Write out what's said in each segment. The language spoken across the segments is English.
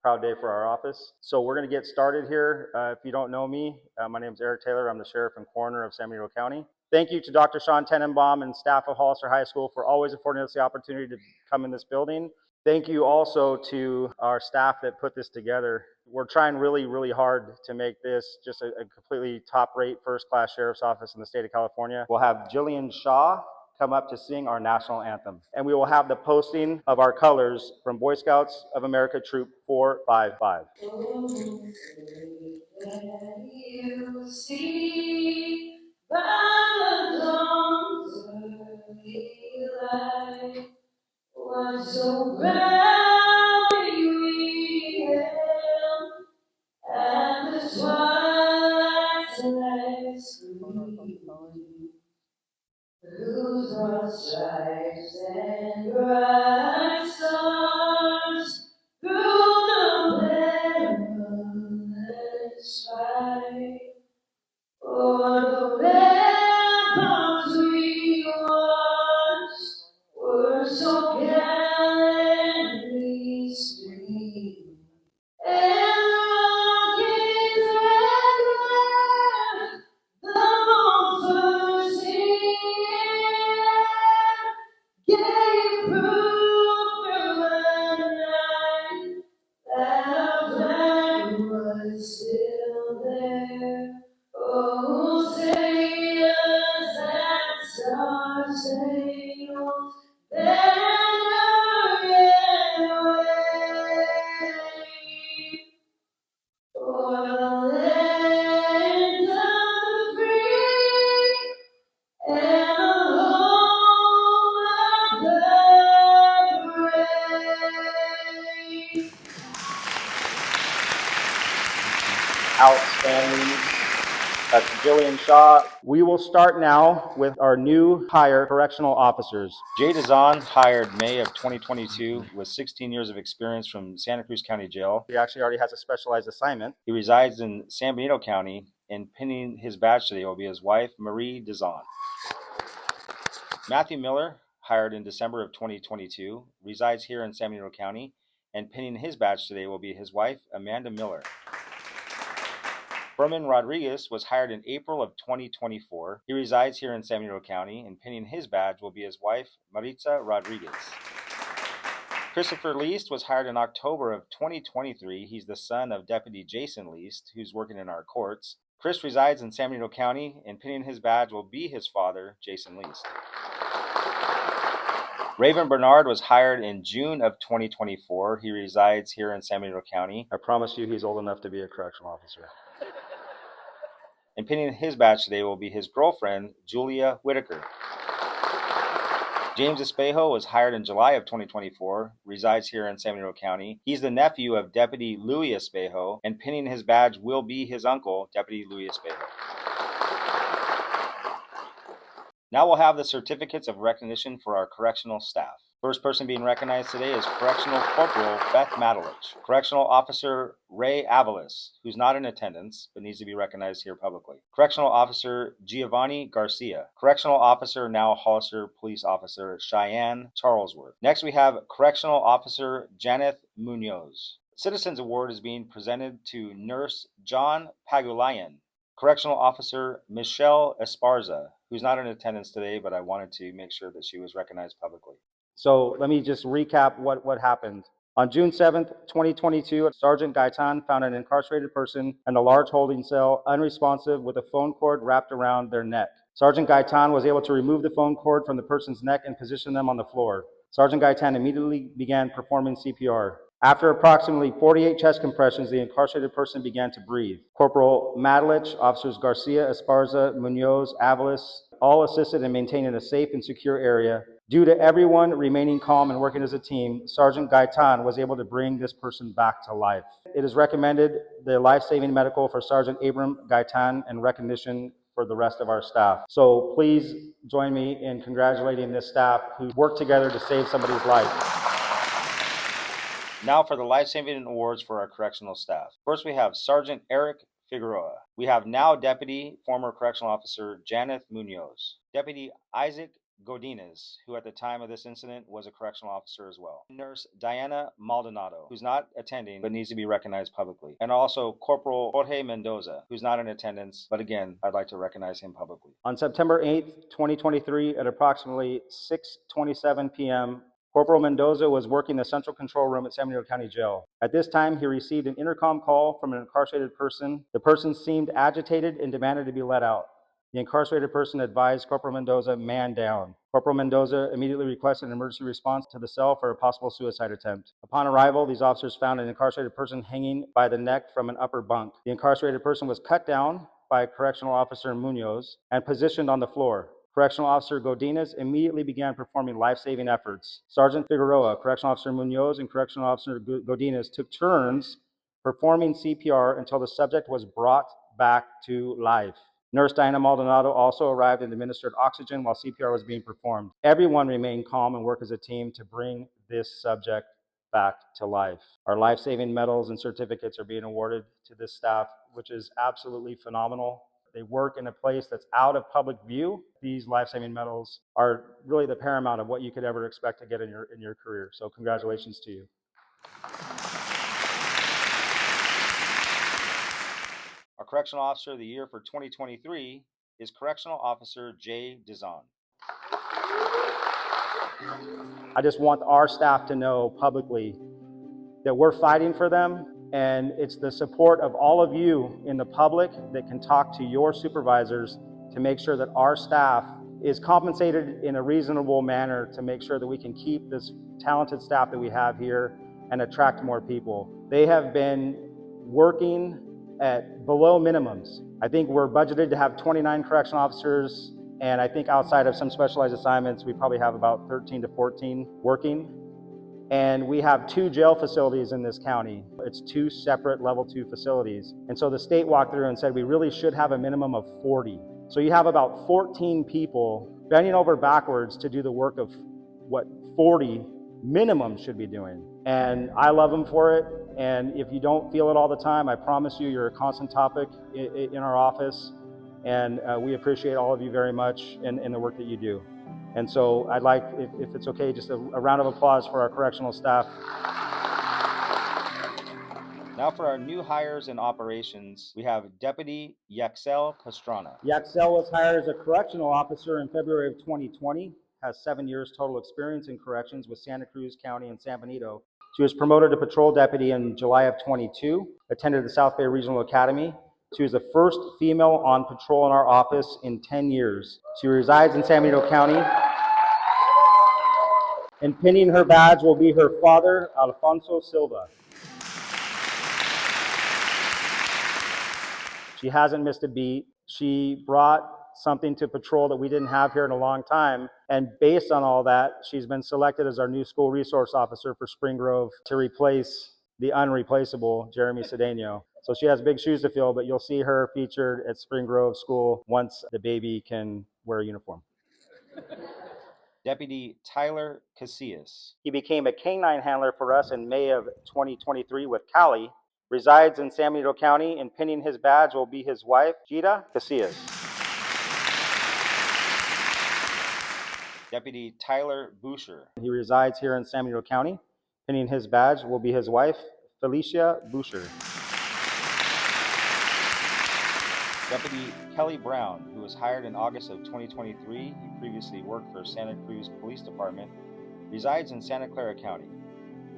proud day for our office. So we're going to get started here. If you don't know me, my name is Eric Taylor. I'm the Sheriff and Coroner of San Benito County. Thank you to Dr. Sean Tenenbaum and staff of Hollister High School for always affording us the opportunity to come in this building. Thank you also to our staff that put this together. We're trying really, really hard to make this just a completely top-rate, first-class sheriff's office in the state of California. We'll have Jillian Shaw come up to sing our national anthem. And we will have the posting of our colors from Boy Scouts of America Troop 455. You see by the dawn's early light what so proudly we hailed at the twilight's gleam, whose broad stripes and bright stars through the perilous fight, o'er the ramparts we watched were so gallantly streamed, and rockets red glare the most gave proof through the night that our flag was still there. Oh, say us that star-spangled banner yet wave o'er the land of the free and the home of the brave. Outstanding. That's Jillian Shaw. We will start now with our new hire correctional officers. Jay Dazan, hired May of 2022 with 16 years of experience from Santa Cruz County Jail. He actually already has a specialized assignment. He resides in San Benito County, and pinning his badge today will be his wife, Marie Dazan. Matthew Miller, hired in December of 2022, resides here in San Benito County, and pinning his badge today will be his wife, Amanda Miller. Berman Rodriguez was hired in April of 2024. He resides here in San Benito County, and pinning his badge will be his wife, Maritza Rodriguez. Christopher Least was hired in October of 2023. He's the son of Deputy Jason Least, who's working in our courts. Chris resides in San Benito County, and pinning his badge will be his father, Jason Least. Raven Bernard was hired in June of 2024. He resides here in San Benito County. I promise you he's old enough to be a correctional officer. And pinning his badge today will be his girlfriend, Julia Whitaker. James Espejo was hired in July of 2024, resides here in San Benito County. He's the nephew of Deputy Louis Espejo, and pinning his badge will be his uncle, Deputy Louis Espejo. Now we'll have the certificates of recognition for our correctional staff. First person being recognized today is Correctional Corporal Beth Matalich. Correctional Officer Ray Avalos, who's not in attendance but needs to be recognized here publicly. Correctional Officer Giovanni Garcia. Correctional Officer, now Hollister Police Officer Cheyenne Charlesworth. Next we have Correctional Officer Janeth Munoz. Citizens Award is being presented to Nurse John Pagulayan. Correctional Officer Michelle Esparza, who's not in attendance today, but I wanted to make sure that she was recognized publicly. So let me just recap what happened. On June 7th, 2022, Sergeant Gaitan found an incarcerated person in a large holding cell, unresponsive, with a phone cord wrapped around their neck. Sergeant Gaitan was able to remove the phone cord from the person's neck and position them on the floor. Sergeant Gaitan immediately began performing CPR. After approximately 48 chest compressions, the incarcerated person began to breathe. Corporal Matalich, Officers Garcia, Esparza, Munoz, Avalos, all assisted in maintaining a safe and secure area. Due to everyone remaining calm and working as a team, Sergeant Gaitan was able to bring this person back to life. It is recommended the life-saving medical for Sergeant Abram Gaitan and recognition for the rest of our staff. So please join me in congratulating this staff who worked together to save somebody's life. Now for the life-saving awards for our correctional staff. First we have Sergeant Eric Figueroa. We have now Deputy former Correctional Officer Janeth Munoz. Deputy Isaac Godinez, who at the time of this incident was a correctional officer as well. Nurse Diana Maldonado, who's not attending but needs to be recognized publicly. And also Corporal Jorge Mendoza, who's not in attendance, but again, I'd like to recognize him publicly. On September 8th, 2023, at approximately 6:27 p.m., Corporal Mendoza was working the central control room at San Benito County Jail. At this time, he received an intercom call from an incarcerated person. The person seemed agitated and demanded to be let out. The incarcerated person advised Corporal Mendoza, "Man down." Corporal Mendoza immediately requested an emergency response to the cell for a possible suicide attempt. Upon arrival, these officers found an incarcerated person hanging by the neck from an upper bunk. The incarcerated person was cut down by Correctional Officer Munoz and positioned on the floor. Correctional Officer Godinez immediately began performing life-saving efforts. Sergeant Figueroa, Correctional Officer Munoz, and Correctional Officer Godinez took turns performing CPR until the subject was brought back to life. Nurse Diana Maldonado also arrived and administered oxygen while CPR was being performed. Everyone remained calm and worked as a team to bring this subject back to life. Our life-saving medals and certificates are being awarded to this staff, which is absolutely phenomenal. They work in a place that's out of public view. These life-saving medals are really the paramount of what you could ever expect to get in your career. So congratulations to you. Our Correctional Officer of the Year for 2023 is Correctional Officer Jay Dizon. I just want our staff to know publicly that we're fighting for them, and it's the support of all of you in the public that can talk to your supervisors to make sure that our staff is compensated in a reasonable manner to make sure that we can keep this talented staff that we have here and attract more people. They have been working at below minimums. I think we're budgeted to have 29 correctional officers, and I think outside of some specialized assignments, we probably have about 13 to 14 working. And we have 2 jail facilities in this county. It's 2 separate level 2 facilities. And so the state walked through and said we really should have a minimum of 40. So you have about 14 people bending over backwards to do the work of what 40 minimum should be doing. And I love them for it. And if you don't feel it all the time, I promise you, you're a constant topic in our office. And we appreciate all of you very much in the work that you do. And so I'd like, if it's okay, just a round of applause for our correctional staff. Now for our new hires in operations, we have Deputy Yaxel Pastrana. Yaxel was hired as a correctional officer in February of 2020, has 7 years total experience in corrections with Santa Cruz County and San Benito. She was promoted to patrol deputy in July of 22, attended the South Bay Regional Academy. She was the first female on patrol in our office in 10 years. She resides in San Benito County. And pinning her badge will be her father, Alfonso Silva. She hasn't missed a beat. She brought something to patrol that we didn't have here in a long time. And based on all that, she's been selected as our new school resource officer for Spring Grove to replace the unreplaceable Jeremy Cedeno. So she has big shoes to fill, but you'll see her featured at Spring Grove School once the baby can wear a uniform. Deputy Tyler Casillas. He became a canine handler for us in May of 2023 with Cali. Resides in San Benito County, and pinning his badge will be his wife, Gita Casillas. Deputy Tyler Boucher. He resides here in San Benito County. Pinning his badge will be his wife, Felicia Boucher. Deputy Kelly Brown, who was hired in August of 2023, he previously worked for Santa Cruz Police Department, resides in Santa Clara County.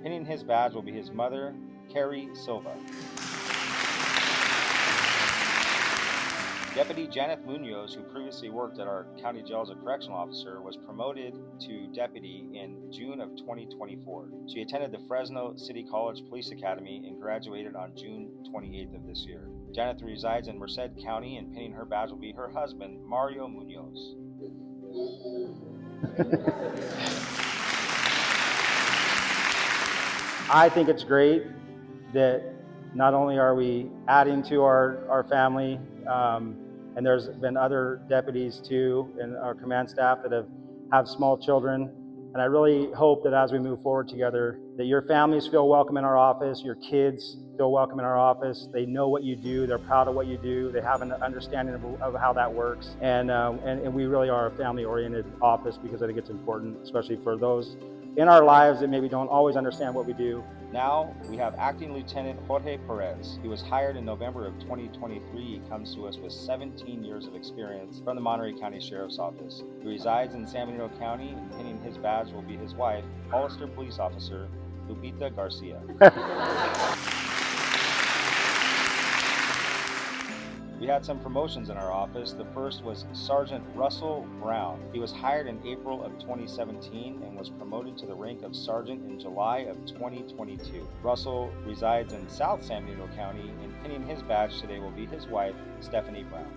Pinning his badge will be his mother, Carrie Silva. Deputy Janet Munoz, who previously worked at our county jail as a correctional officer, was promoted to deputy in June of 2024. She attended the Fresno City College Police Academy and graduated on June 28th of this year. Janet resides in Merced County, and pinning her badge will be her husband, Mario Munoz. I think it's great that not only are we adding to our family, and there's been other deputies too in our command staff that have small children. And I really hope that as we move forward together, that your families feel welcome in our office, your kids feel welcome in our office. They know what you do, they're proud of what you do, they have an understanding of how that works. And we really are a family-oriented office because I think it's important, especially for those in our lives that maybe don't always understand what we do. Now we have Acting Lieutenant Jorge Perez. He was hired in November of 2023. He comes to us with 17 years of experience from the Monterey County Sheriff's Office. He resides in San Benito County, and pinning his badge will be his wife, Hollister Police Officer Lupita Garcia. We had some promotions in our office. The first was Sergeant Russell Brown. He was hired in April of 2017 and was promoted to the rank of sergeant in July of 2022. Russell resides in South San Benito County, and pinning his badge today will be his wife, Stephanie Brown.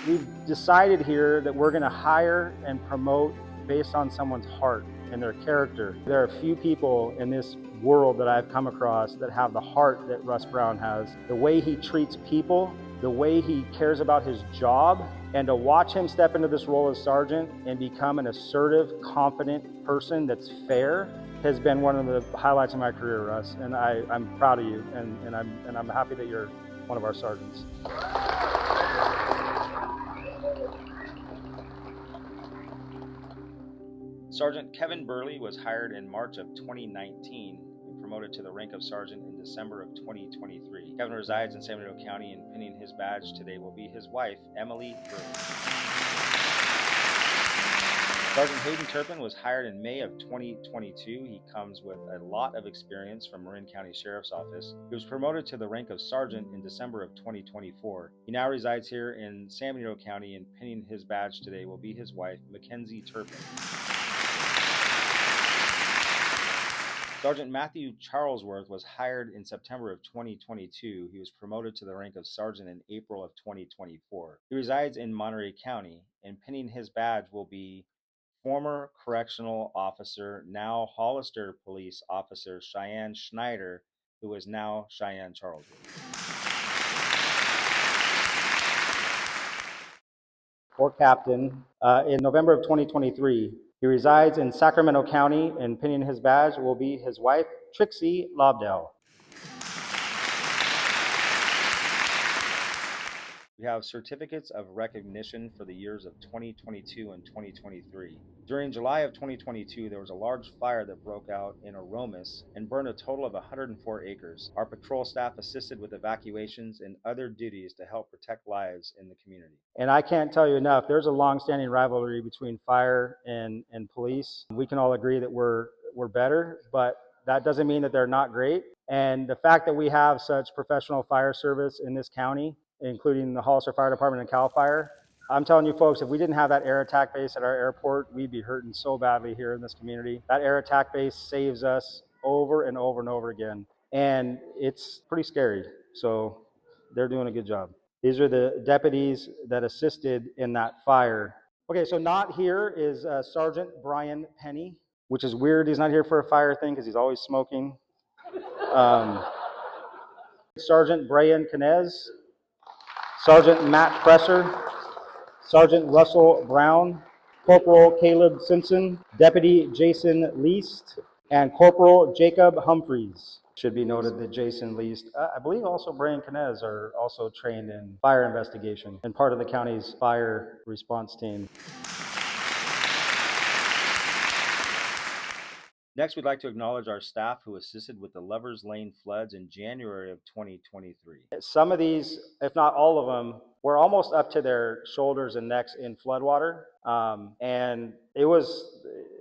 We've decided here that we're going to hire and promote based on someone's heart and their character. There are few people in this world that I've come across that have the heart that Russ Brown has. The way he treats people, the way he cares about his job, and to watch him step into this role as sergeant and become an assertive, confident person that's fair has been one of the highlights of my career, Russ. And I'm proud of you, and I'm happy that you're one of our sergeants. Sergeant Kevin Burley was hired in March of 2019 and promoted to the rank of sergeant in December of 2023. Kevin resides in San Benito County, and pinning his badge today will be his wife, Emily Burley. Sergeant Hayden Turpin was hired in May of 2022. He comes with a lot of experience from Marin County Sheriff's Office. He was promoted to the rank of sergeant in December of 2024. He now resides here in San Benito County, and pinning his badge today will be his wife, Mackenzie Turpin. Sergeant Matthew Charlesworth was hired in September of 2022. He was promoted to the rank of sergeant in April of 2024. He resides in Monterey County, and pinning his badge will be former correctional officer, now Hollister Police Officer Cheyenne Schneider, who is now Cheyenne Charlesworth. Or captain, in November of 2023. He resides in Sacramento County, and pinning his badge will be his wife, Trixie Lobdell. We have certificates of recognition for the years of 2022 and 2023. During July of 2022, there was a large fire that broke out in Aromas and burned a total of 104 acres. Our patrol staff assisted with evacuations and other duties to help protect lives in the community. And I can't tell you enough, there's a long-standing rivalry between fire and police. We can all agree that we're better, but that doesn't mean that they're not great. And the fact that we have such professional fire service in this county, including the Hollister Fire Department and CAL FIRE, I'm telling you folks, if we didn't have that air attack base at our airport, we'd be hurting so badly here in this community. That air attack base saves us over and over and over again. And it's pretty scary. So they're doing a good job. These are the deputies that assisted in that fire. Okay, so not here is Sergeant Brian Penny, which is weird. He's not here for a fire thing because he's always smoking. Sergeant Brian Canez, Sergeant Matt Presser, Sergeant Russell Brown, Corporal Caleb Simpson, Deputy Jason Least, and Corporal Jacob Humphreys. Should be noted that Jason Least, I believe also Brian Canez, are also trained in fire investigation and part of the county's fire response team. Next, we'd like to acknowledge our staff who assisted with the Lovers Lane floods in January of 2023. Some of these, if not all of them, were almost up to their shoulders and necks in floodwater, and it was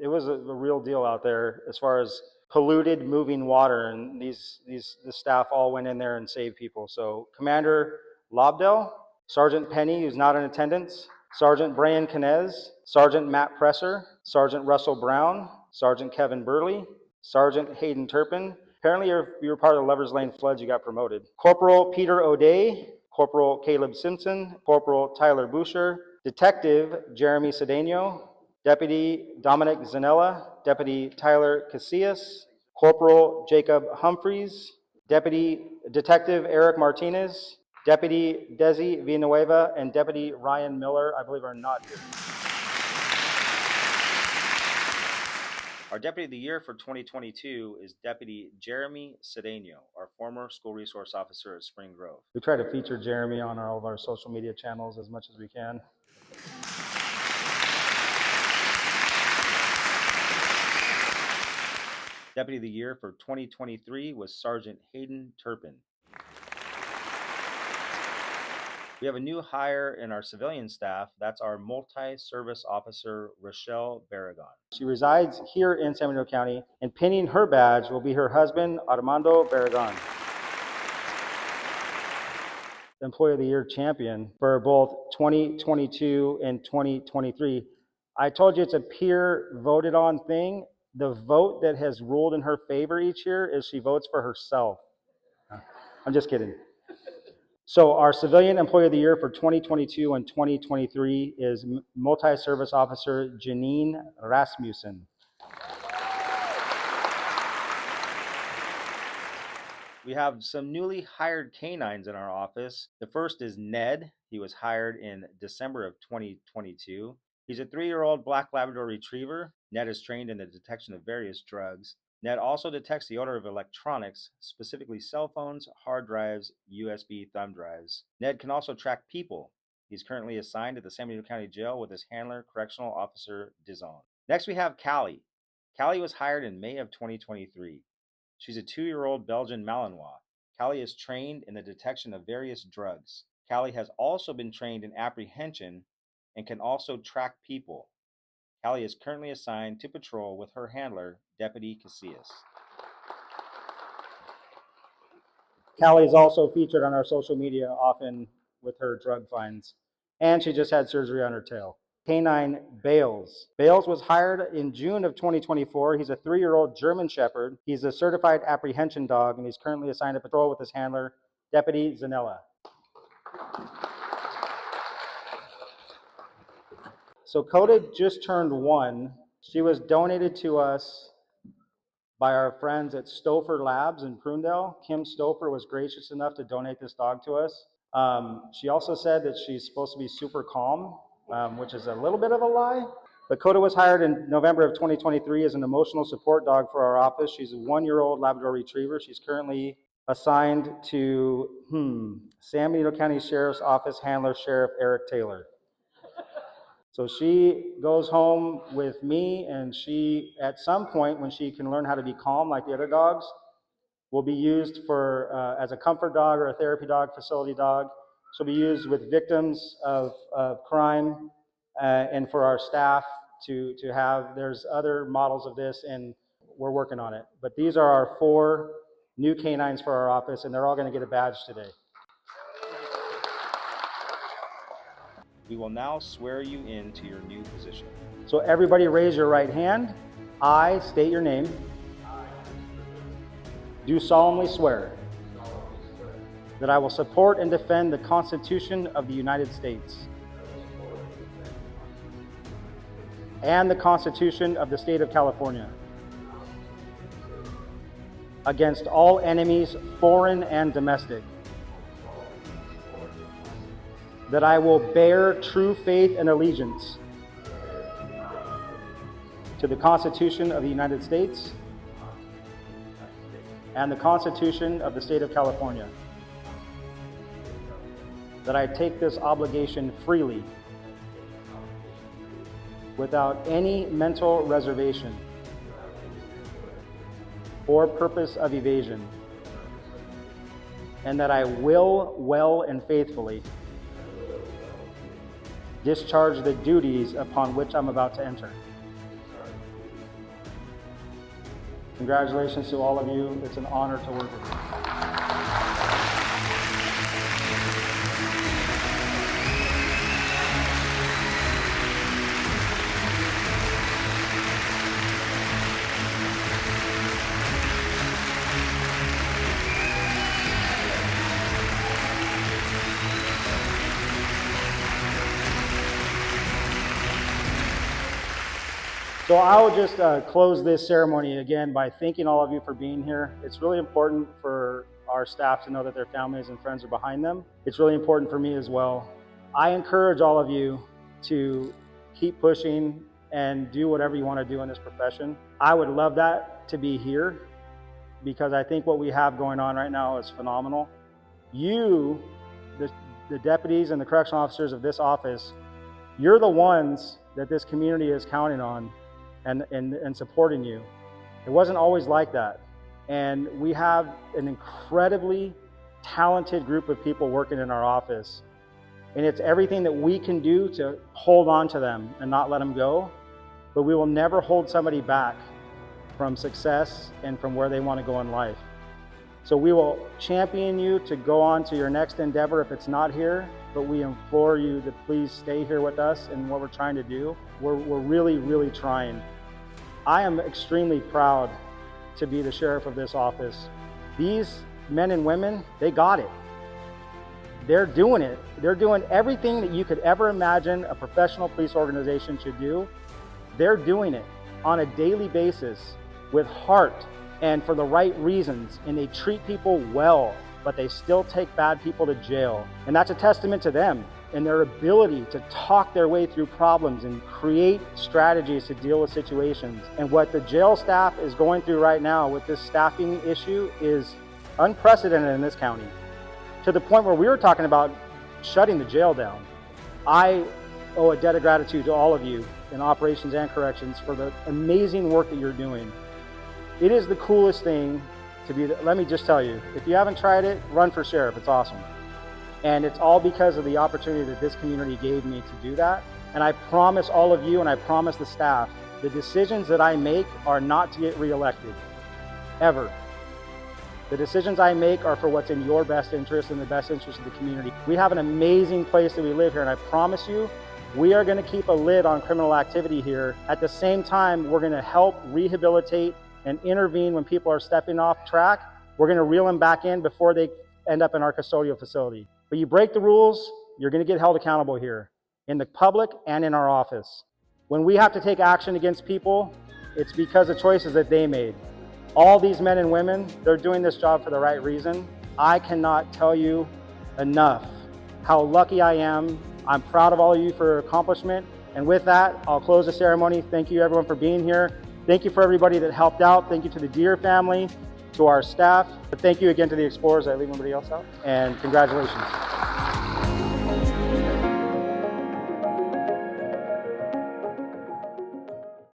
a real deal out there as far as polluted moving water, and the staff all went in there and saved people. So Commander Lobdell, Sergeant Penny, who's not in attendance, Sergeant Brian Canez, Sergeant Matt Presser, Sergeant Russell Brown, Sergeant Kevin Burley, Sergeant Hayden Turpin. Apparently you were part of the Lovers Lane floods, you got promoted. Corporal Peter O'Day, Corporal Caleb Simpson, Corporal Tyler Boucher, Detective Jeremy Cedeno, Deputy Dominic Zanella, Deputy Tyler Casillas, Corporal Jacob Humphreys, Deputy Detective Eric Martinez, Deputy Desi Villanueva, and Deputy Ryan Miller, I believe, are not here. Our Deputy of the Year for 2022 is Deputy Jeremy Cedeno, our former school resource officer at Spring Grove. We try to feature Jeremy on all of our social media channels as much as we can. Deputy of the Year for 2023 was Sergeant Hayden Turpin. We have a new hire in our civilian staff. That's our multi-service officer, Rochelle Barragon. She resides here in San Bernardino County, and pinning her badge will be her husband, Armando Barragon. Employee of the Year champion for both 2022 and 2023. I told you it's a peer voted on thing. The vote that has ruled in her favor each year is she votes for herself. I'm just kidding. So our Civilian Employee of the Year for 2022 and 2023 is Multi-Service Officer Janine Rasmussen. We have some newly hired canines in our office. The first is Ned. He was hired in December of 2022. He's a 3-year-old Black Labrador Retriever. Ned is trained in the detection of various drugs. Ned also detects the odor of electronics, specifically cell phones, hard drives, USB thumb drives. Ned can also track people. He's currently assigned to the San Bernardino County Jail with his handler, Correctional Officer Dizon. Next we have Callie. Callie was hired in May of 2023. She's a 2-year-old Belgian Malinois. Callie is trained in the detection of various drugs. Callie has also been trained in apprehension and can also track people. Callie is currently assigned to patrol with her handler, Deputy Casillas. Callie is also featured on our social media often with her drug finds. And she just had surgery on her tail. Canine Bales. Bales was hired in June of 2024. He's a 3-year-old German Shepherd. He's a certified apprehension dog, and he's currently assigned to patrol with his handler, Deputy Zanella. So Coda just turned 1. She was donated to us by our friends at Stouffer Labs in Prunedale. Kim Stouffer was gracious enough to donate this dog to us. She also said that she's supposed to be super calm, which is a little bit of a lie. But Coda was hired in November of 2023 as an emotional support dog for our office. She's a 1-year-old Labrador Retriever. She's currently assigned to San Bernardino County Sheriff's Office handler, Sheriff Eric Taylor. So she goes home with me, and she, at some point, when she can learn how to be calm like the other dogs, will be used for as a comfort dog or a therapy dog, facility dog. She'll be used with victims of crime and for our staff to have. There's other models of this, and we're working on it. But these are our 4 new canines for our office, and they're all going to get a badge today. We will now swear you into your new position. So everybody raise your right hand. I state your name. Do solemnly swear that I will support and defend the Constitution of the United States and the Constitution of the State of California against all enemies, foreign and domestic, that I will bear true faith and allegiance to the Constitution of the United States and the Constitution of the State of California, that I take this obligation freely without any mental reservation or purpose of evasion, and that I will well and faithfully discharge the duties upon which I'm about to enter. Congratulations to all of you. It's an honor to work with you. So I will just close this ceremony again by thanking all of you for being here. It's really important for our staff to know that their families and friends are behind them. It's really important for me as well. I encourage all of you to keep pushing, and do whatever you want to do in this profession. I would love that to be here, because I think what we have going on right now is phenomenal. You, the deputies and the correctional officers of this office, you're the ones that this community is counting on and supporting you. It wasn't always like that. And we have an incredibly talented group of people working in our office. And it's everything that we can do to hold on to them and not let them go. But we will never hold somebody back from success and from where they want to go in life. So we will champion you to go on to your next endeavor if it's not here, but we implore you to please stay here with us and what we're trying to do. We're really, really trying. I am extremely proud to be the sheriff of this office. These men and women, they got it. They're doing it. They're doing everything that you could ever imagine a professional police organization should do. They're doing it on a daily basis with heart and for the right reasons, and they treat people well, but they still take bad people to jail. And that's a testament to them and their ability to talk their way through problems and create strategies to deal with situations. And what the jail staff is going through right now with this staffing issue is unprecedented in this county, to the point where we were talking about shutting the jail down. I owe a debt of gratitude to all of you in operations and corrections for the amazing work that you're doing. It is the coolest thing to be, let me just tell you, if you haven't tried it, run for sheriff, it's awesome. And it's all because of the opportunity that this community gave me to do that. And I promise all of you, and I promise the staff, the decisions that I make are not to get reelected, ever. The decisions I make are for what's in your best interest and the best interest of the community. We have an amazing place that we live here, and I promise you, we are going to keep a lid on criminal activity here. At the same time, we're going to help rehabilitate and intervene when people are stepping off track. We're going to reel them back in before they end up in our custodial facility. But you break the rules, you're going to get held accountable here, in the public and in our office. When we have to take action against people, it's because of choices that they made. All these men and women, they're doing this job for the right reason. I cannot tell you enough how lucky I am. I'm proud of all of you for your accomplishment. And with that, I'll close the ceremony. Thank you everyone for being here. Thank you for everybody that helped out. Thank you to the Deere family, to our staff. But thank you again to the Explorers. I leave anybody else out? And congratulations.